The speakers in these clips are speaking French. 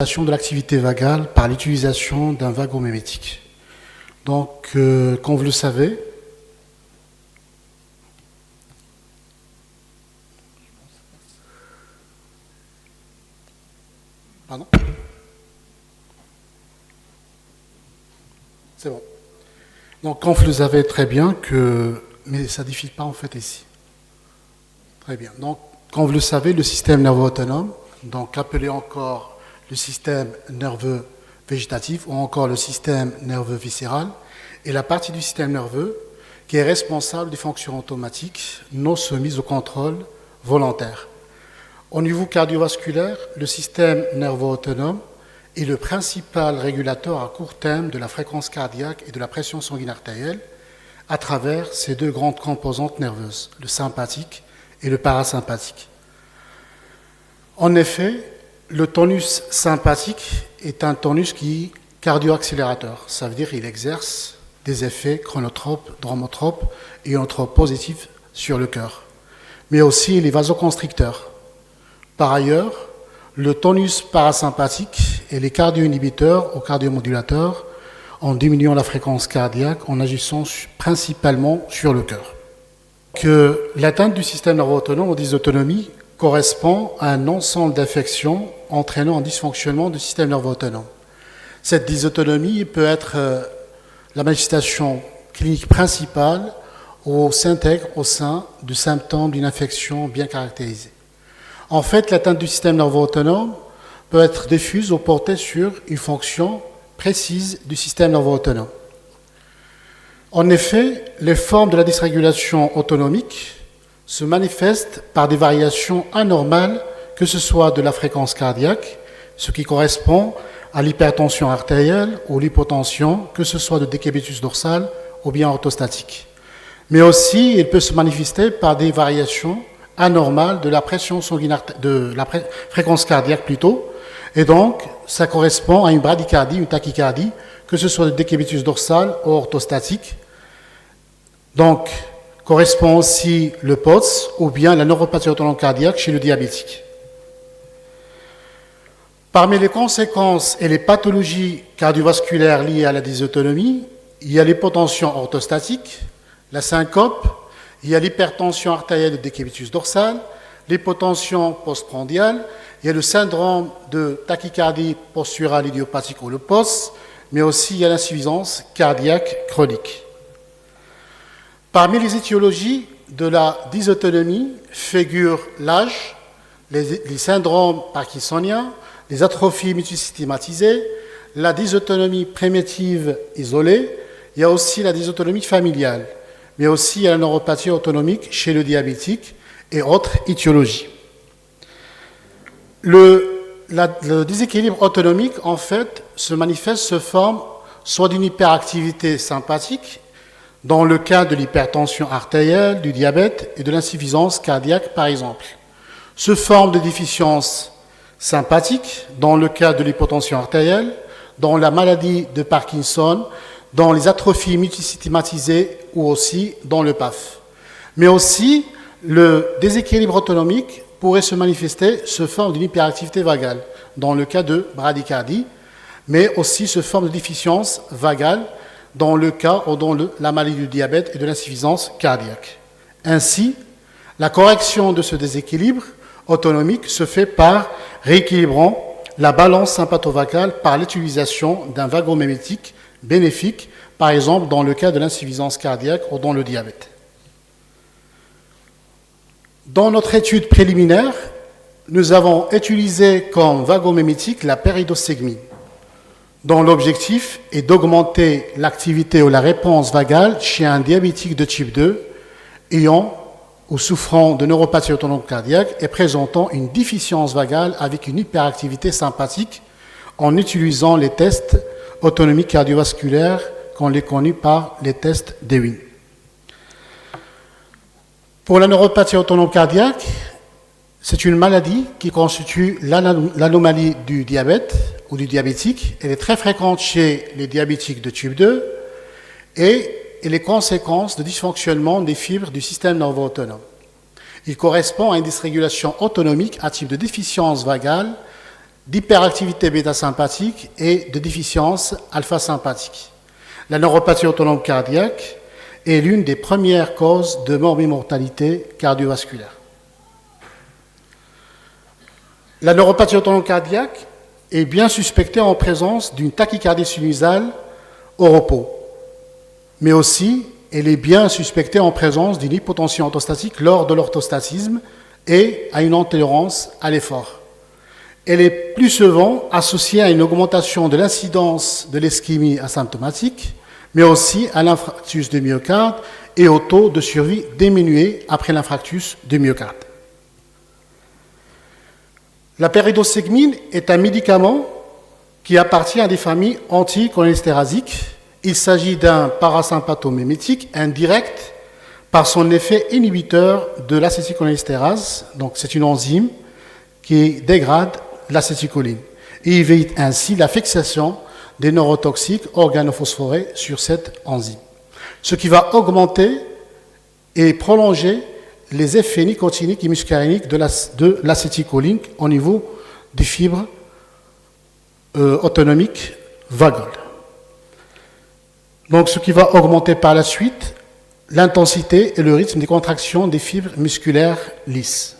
De l'activité vagale par l'utilisation d'un vagomimétique. Donc, comme vous le savez, pardon, c'est bon. Donc, comme vous le savez très bien mais ça ne défile pas en fait ici. Très bien. Donc, comme vous le savez, le système nerveux autonome, donc appelé encore le système nerveux végétatif ou encore le système nerveux viscéral, est la partie du système nerveux qui est responsable des fonctions automatiques non soumises au contrôle volontaire. Au niveau cardiovasculaire, le système nerveux autonome est le principal régulateur à court terme de la fréquence cardiaque et de la pression sanguine artérielle à travers ces deux grandes composantes nerveuses, le sympathique et le parasympathique. En effet, le tonus sympathique est un tonus qui est cardio-accélérateur. Ça veut dire qu'il exerce des effets chronotropes, dromotropes et ionotropes positifs sur le cœur. Mais aussi il est vasoconstricteur. Par ailleurs, le tonus parasympathique et les cardio-inhibiteurs ou cardiomodulateurs en diminuant la fréquence cardiaque en agissant principalement sur le cœur. L'atteinte du système nerveux autonome ou dysautonomie correspond à un ensemble d'affections entraînant un dysfonctionnement du système nerveux autonome. Cette dysautonomie peut être la manifestation clinique principale ou s'intègre au sein du symptôme d'une infection bien caractérisée. En fait, l'atteinte du système nerveux autonome peut être diffuse ou portée sur une fonction précise du système nerveux autonome. En effet, les formes de la dysrégulation autonomique se manifestent par des variations anormales, que ce soit de la fréquence cardiaque, ce qui correspond à l'hypertension artérielle ou l'hypotension, que ce soit de décubitus dorsal ou bien orthostatique. Mais aussi, il peut se manifester par des variations anormales de la pression sanguine, de la fréquence cardiaque plutôt, et donc ça correspond à une bradycardie, une tachycardie, que ce soit de décubitus dorsal ou orthostatique. Donc, correspond aussi le POTS ou bien la neuropathie autonome cardiaque chez le diabétique. Parmi les conséquences et les pathologies cardiovasculaires liées à la dysautonomie, il y a l'hypotension orthostatique, la syncope, il y a l'hypertension artérielle de décubitus dorsal, l'hypotension postprandiale, il y a le syndrome de tachycardie posturale idiopathique ou le POS, mais aussi il y a l'insuffisance cardiaque chronique. Parmi les étiologies de la dysautonomie figurent l'âge, les syndromes parkinsoniens, les atrophies multisystématisées, la dysautonomie primitive isolée, il y a aussi la dysautonomie familiale, mais aussi il y a la neuropathie autonomique chez le diabétique et autres étiologies. Le déséquilibre autonomique, en fait, se forme soit d'une hyperactivité sympathique, dans le cas de l'hypertension artérielle, du diabète et de l'insuffisance cardiaque, par exemple. Se forme de déficience sympathique, dans le cas de l'hypotension artérielle, dans la maladie de Parkinson, dans les atrophies multisystématisées ou aussi dans le PAF. Mais aussi, le déséquilibre autonomique pourrait se manifester sous forme d'une hyperactivité vagale, dans le cas de bradycardie, mais aussi sous forme de déficience vagale, dans le cas ou dans la maladie du diabète et de l'insuffisance cardiaque. Ainsi, la correction de ce déséquilibre autonomique se fait par rééquilibrant la balance sympathovagale par l'utilisation d'un vagomimétique bénéfique, par exemple dans le cas de l'insuffisance cardiaque ou dans le diabète. Dans notre étude préliminaire, nous avons utilisé comme vagomimétique la péridostigmine, dont l'objectif est d'augmenter l'activité ou la réponse vagale chez un diabétique de type 2 ayant ou souffrant de neuropathie autonome cardiaque et présentant une déficience vagale avec une hyperactivité sympathique en utilisant les tests autonomie cardiovasculaire qu'on les connus par les tests Dewey. Pour la neuropathie autonome cardiaque, c'est une maladie qui constitue l'anomalie du diabète ou du diabétique. Elle est très fréquente chez les diabétiques de type 2 et les conséquences de dysfonctionnement des fibres du système nerveux autonome. Il correspond à une dysrégulation autonomique à type de déficience vagale d'hyperactivité bêta-sympathique et de déficience alpha-sympathique. La neuropathie autonome cardiaque est l'une des premières causes de morbimortalité cardiovasculaire. La neuropathie autonome cardiaque est bien suspectée en présence d'une tachycardie sinusale au repos, mais aussi elle est bien suspectée en présence d'une hypotension orthostatique lors de l'orthostatisme et à une intolérance à l'effort. Elle est plus souvent associée à une augmentation de l'incidence de l'ischémie asymptomatique, mais aussi à l'infarctus de myocarde et au taux de survie diminué après l'infarctus de myocarde. La péridostigmine est un médicament qui appartient à des familles anticholinésterasiques. Il s'agit d'un parasympathomimétique indirect par son effet inhibiteur de l'acétylcholinestérase. Donc c'est une enzyme qui dégrade l'acétylcholine et évite ainsi la fixation des neurotoxiques organophosphorés sur cette enzyme, ce qui va augmenter et prolonger les effets nicotiniques et muscaréniques de l'acétylcholine au niveau des fibres autonomiques vagales. Donc ce qui va augmenter par la suite l'intensité et le rythme des contractions des fibres musculaires lisses.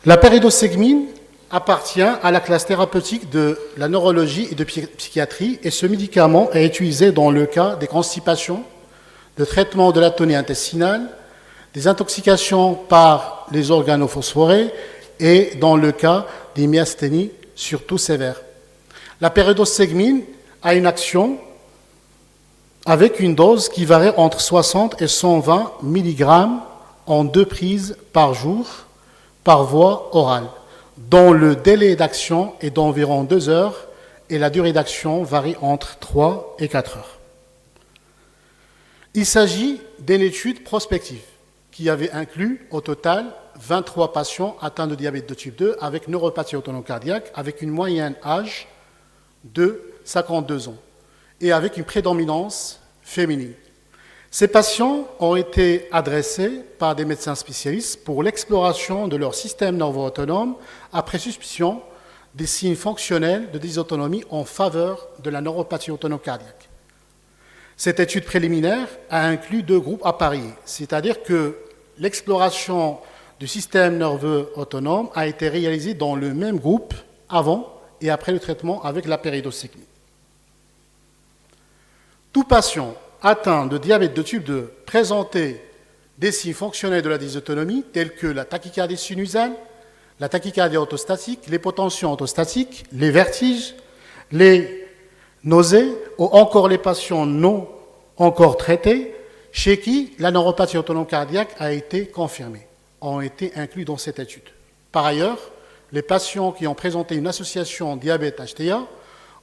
La péridostigmine appartient à la classe thérapeutique de la neurologie et de psychiatrie et ce médicament est utilisé dans le cas des constipations, de traitement de l'atonie intestinale, des intoxications par les organophosphorés et dans le cas des myasthénies, surtout sévères. La péridostigmine a une action avec une dose qui varie entre 60 et 120 mg en 2 prises par jour par voie orale, dont le délai d'action est d'environ 2 heures et la durée d'action varie entre 3 et 4 heures. Il s'agit d'une étude prospective qui avait inclus au total 23 patients atteints de diabète de type 2 avec neuropathie autonome cardiaque avec une moyenne âge de 52 ans et avec une prédominance féminine. Ces patients ont été adressés par des médecins spécialistes pour l'exploration de leur système nerveux autonome après suspicion des signes fonctionnels de dysautonomie en faveur de la neuropathie autonome cardiaque. Cette étude préliminaire a inclus 2 groupes à parier, c'est-à-dire que l'exploration du système nerveux autonome a été réalisée dans le même groupe avant et après le traitement avec la péridostigmine. Tout patient atteint de diabète de type 2 présentait des signes fonctionnels de la dysautonomie tels que la tachycardie sinusale, la tachycardie orthostatique, l'hypotension orthostatique, les vertiges, les nausées ou encore les patients non encore traités chez qui la neuropathie autonome cardiaque a été confirmée, ont été inclus dans cette étude. Par ailleurs, les patients qui ont présenté une association diabète-HTA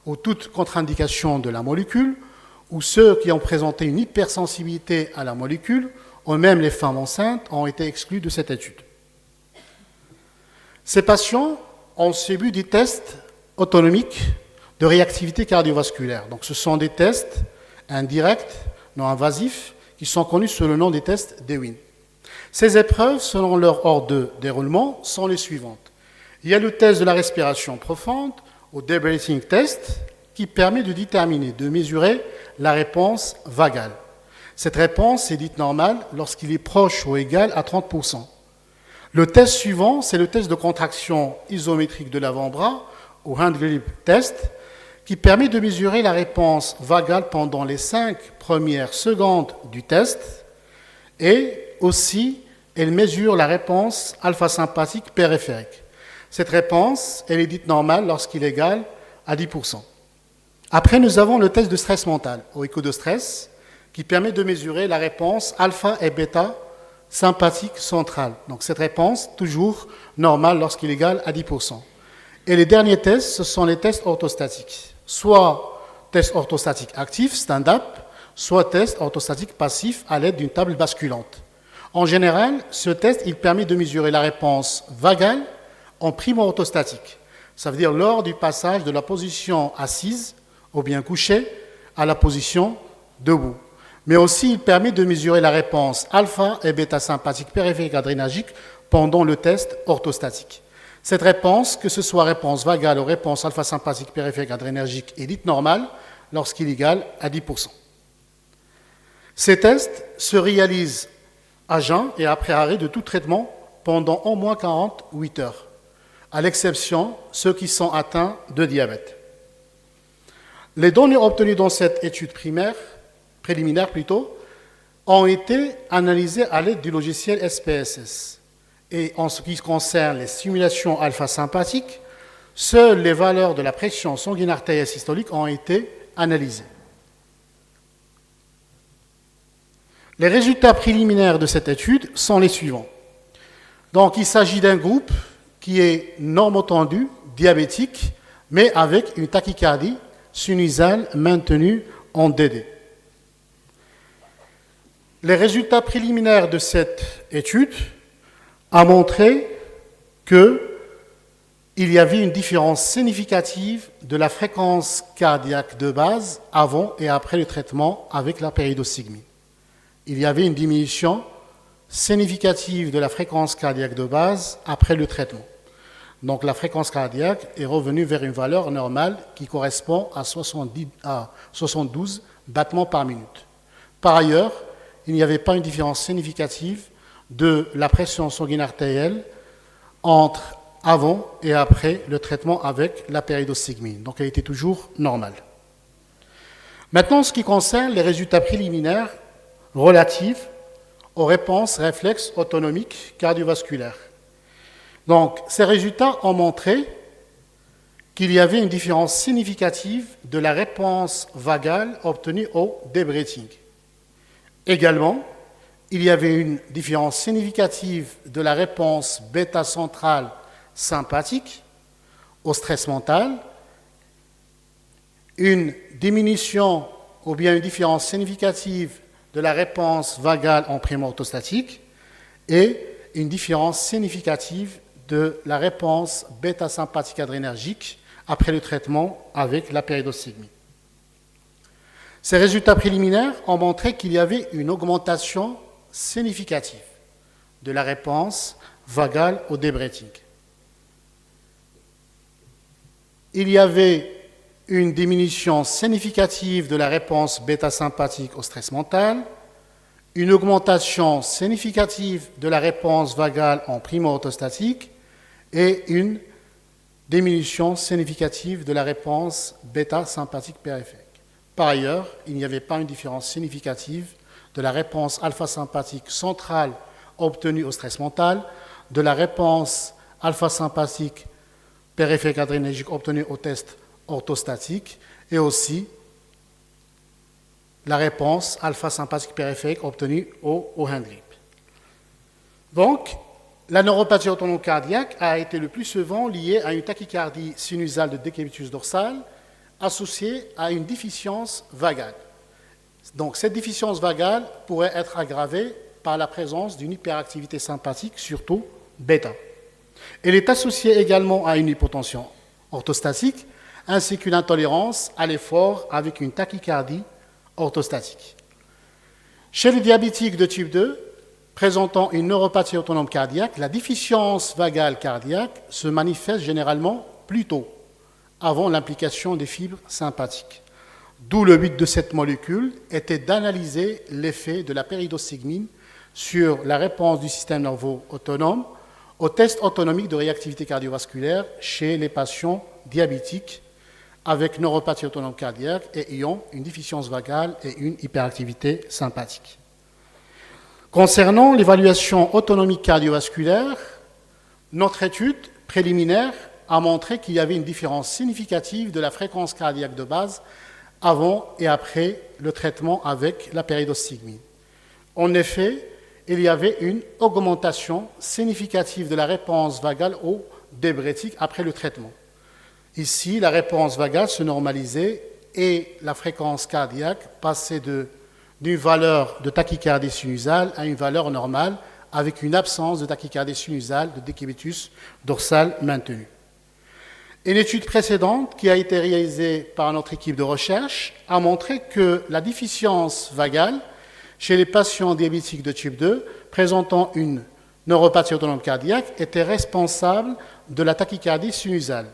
ou toute contre-indication de la molécule ou ceux qui ont présenté une hypersensibilité à la molécule, ou même les femmes enceintes, ont été exclus de cette étude. Ces patients ont subi des tests autonomiques de réactivité cardiovasculaire. Donc, ce sont des tests indirects, non invasifs, qui sont connus sous le nom des tests Dewin. Ces épreuves, selon leur ordre de déroulement, sont les suivantes. Il y a le test de la respiration profonde, ou deep breathing test, qui permet de déterminer, de mesurer la réponse vagale. Cette réponse est dite normale lorsqu'il est proche ou égal à 30%. Le test suivant, c'est le test de contraction isométrique de l'avant-bras, ou hand grip test, qui permet de mesurer la réponse vagale pendant les 5 premières secondes du test, et aussi, elle mesure la réponse alpha-sympathique périphérique. Cette réponse, elle est dite normale lorsqu'il est égal à 10%. Après, nous avons le test de stress mental, ou écho de stress, qui permet de mesurer la réponse alpha et bêta sympathique centrale. Donc cette réponse, toujours normale lorsqu'il est égal à 10%. Et les derniers tests, ce sont les tests orthostatiques. Soit test orthostatique actif, stand-up, soit test orthostatique passif à l'aide d'une table basculante. En général, ce test, il permet de mesurer la réponse vagale en primo-orthostatique. Ça veut dire lors du passage de la position assise ou bien couché à la position debout. Mais aussi, il permet de mesurer la réponse alpha et bêta sympathique périphérique adrénergique pendant le test orthostatique. Cette réponse, que ce soit réponse vagale ou réponse alpha-sympathique périphérique adrénergique, est dite normale lorsqu'il est égal à 10%. Ces tests se réalisent à jeun et après arrêt de tout traitement pendant au moins 48 heures, à l'exception ceux qui sont atteints de diabète. Les données obtenues dans cette étude préliminaire, ont été analysées à l'aide du logiciel SPSS. Et en ce qui concerne les stimulations alpha-sympathiques, seules les valeurs de la pression sanguine artérielle systolique ont été analysées. Les résultats préliminaires de cette étude sont les suivants. Donc, il s'agit d'un groupe qui est normotendu, diabétique, mais avec une tachycardie sinusale maintenue en DD. Les résultats préliminaires de cette étude ont montré qu'il y avait une différence significative de la fréquence cardiaque de base avant et après le traitement avec la péridostigmine. Il y avait une diminution significative de la fréquence cardiaque de base après le traitement. Donc la fréquence cardiaque est revenue vers une valeur normale qui correspond à 72 battements par minute. Par ailleurs, il n'y avait pas une différence significative de la pression sanguine artérielle entre avant et après le traitement avec la péridostigmine. Donc elle était toujours normale. Maintenant, en ce qui concerne les résultats préliminaires relatifs aux réponses réflexes autonomiques cardiovasculaires. Donc, ces résultats ont montré qu'il y avait une différence significative de la réponse vagale obtenue au débreathing. Également, il y avait une différence significative de la réponse bêta centrale sympathique au stress mental, une diminution ou bien une différence significative de la réponse vagale en primo-orthostatique et une différence significative de la réponse bêta-sympathique adrénergique après le traitement avec la péridostigmine. Ces résultats préliminaires ont montré qu'il y avait une augmentation significative de la réponse vagale au débreathing. Il y avait une diminution significative de la réponse bêta-sympathique au stress mental, une augmentation significative de la réponse vagale en primo-orthostatique et une diminution significative de la réponse bêta-sympathique périphérique. Par ailleurs, il n'y avait pas une différence significative de la réponse alpha-sympathique centrale obtenue au stress mental, de la réponse alpha-sympathique périphérique adrénergique obtenue au test orthostatique et aussi la réponse alpha-sympathique périphérique obtenue au hand grip. Donc, la neuropathie autonome cardiaque a été le plus souvent liée à une tachycardie sinusale de décubitus dorsal associée à une déficience vagale. Donc, cette déficience vagale pourrait être aggravée par la présence d'une hyperactivité sympathique, surtout bêta. Elle est associée également à une hypotension orthostatique ainsi qu'une intolérance à l'effort avec une tachycardie orthostatique. Chez les diabétiques de type 2, présentant une neuropathie autonome cardiaque, la déficience vagale cardiaque se manifeste généralement plus tôt, avant l'implication des fibres sympathiques. D'où le but de cette molécule était d'analyser l'effet de la péridostigmine sur la réponse du système nerveux autonome au test autonomique de réactivité cardiovasculaire chez les patients diabétiques avec neuropathie autonome cardiaque et ayant une déficience vagale et une hyperactivité sympathique. Concernant l'évaluation autonomique cardiovasculaire, notre étude préliminaire a montré qu'il y avait une différence significative de la fréquence cardiaque de base avant et après le traitement avec la péridostigmine. En effet, il y avait une augmentation significative de la réponse vagale au débreathing après le traitement. Ici, la réponse vagale se normalisait et la fréquence cardiaque passait d'une valeur de tachycardie sinusale à une valeur normale avec une absence de tachycardie sinusale de décubitus dorsal maintenu. Une étude précédente qui a été réalisée par notre équipe de recherche a montré que la déficience vagale chez les patients diabétiques de type 2 présentant une neuropathie autonome cardiaque était responsable de la tachycardie sinusale,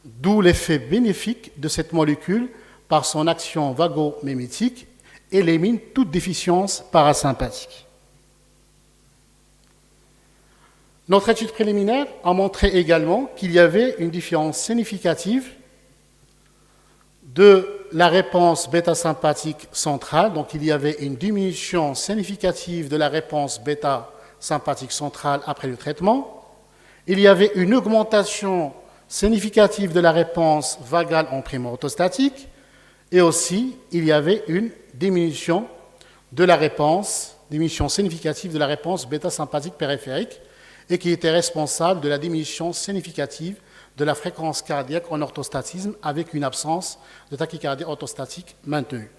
d'où l'effet bénéfique de cette molécule par son action vagomimétique élimine toute déficience parasympathique. Notre étude préliminaire a montré également qu'il y avait une différence significative de la réponse bêta-sympathique centrale, donc il y avait une diminution significative de la réponse bêta-sympathique centrale après le traitement, il y avait une augmentation significative de la réponse vagale en prime orthostatique, et aussi il y avait une diminution significative de la réponse bêta-sympathique périphérique, et qui était responsable de la diminution significative de la fréquence cardiaque en orthostatisme avec une absence de tachycardie orthostatique maintenue.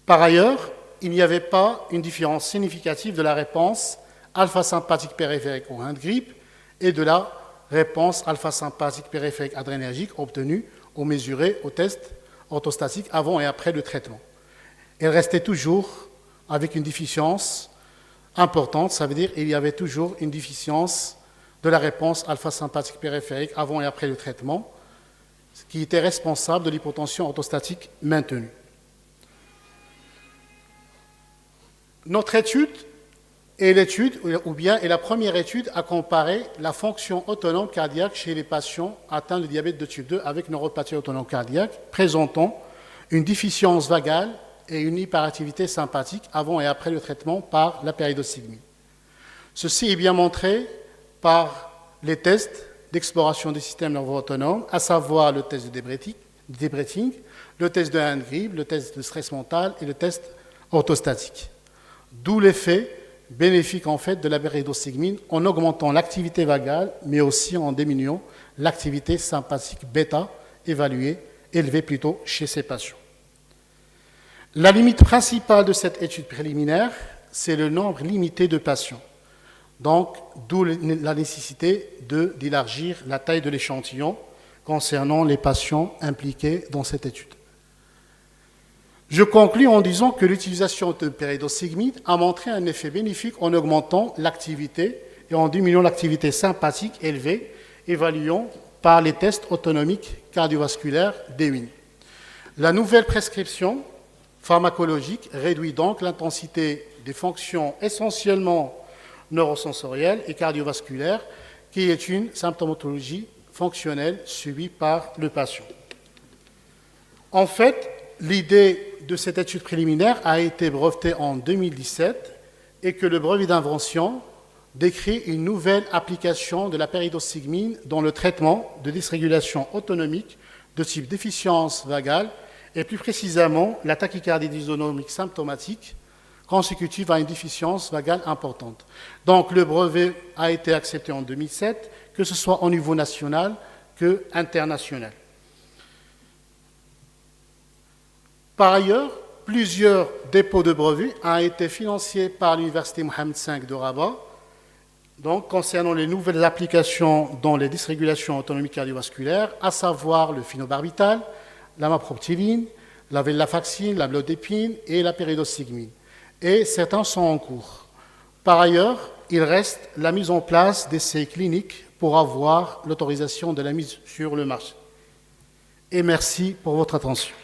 Par ailleurs, il n'y avait pas une différence significative de la réponse alpha-sympathique périphérique au hand grip et de la réponse alpha-sympathique périphérique adrénergique obtenue ou mesurée au test orthostatique avant et après le traitement. Elle restait toujours avec une déficience importante, ça veut dire qu'il y avait toujours une déficience de la réponse alpha-sympathique périphérique avant et après le traitement, qui était responsable de l'hypotension orthostatique maintenue. Notre étude est la première étude à comparer la fonction autonome cardiaque chez les patients atteints de diabète de type 2 avec neuropathie autonome cardiaque, présentant une déficience vagale et une hyperactivité sympathique avant et après le traitement par la péridostigmine. Ceci est bien montré par les tests d'exploration des systèmes nerveux autonomes, à savoir le test de Debreting, le test de hand grip, le test de stress mental et le test orthostatique. D'où l'effet bénéfique en fait de la péridostigmine en augmentant l'activité vagale, mais aussi en diminuant l'activité sympathique bêta élevée plutôt chez ces patients. La limite principale de cette étude préliminaire, c'est le nombre limité de patients. Donc, d'où la nécessité d'élargir la taille de l'échantillon concernant les patients impliqués dans cette étude. Je conclus en disant que l'utilisation de péridostigmine a montré un effet bénéfique en augmentant l'activité et en diminuant l'activité sympathique élevée, évaluant par les tests autonomiques cardiovasculaires DEWIN. La nouvelle prescription pharmacologique réduit donc l'intensité des fonctions essentiellement neurosensorielles et cardiovasculaires, qui est une symptomatologie fonctionnelle subie par le patient. En fait, l'idée de cette étude préliminaire a été brevetée en 2017 et que le brevet d'invention décrit une nouvelle application de la péridostigmine dans le traitement de dysrégulation autonomique de type déficience vagale et plus précisément la tachycardie dysautonomique symptomatique consécutive à une déficience vagale importante. Donc le brevet a été accepté en 2007, que ce soit au niveau national que international. Par ailleurs, plusieurs dépôts de brevets ont été financés par l'Université Mohamed V de Rabat, donc concernant les nouvelles applications dans les dysrégulations autonomiques cardiovasculaires, à savoir le phenobarbital, l'amaproptyline, la venlafaxine, la blodépine et la péridostigmine. Et certains sont en cours. Par ailleurs, il reste la mise en place d'essais cliniques pour avoir l'autorisation de la mise sur le marché. Et merci pour votre attention.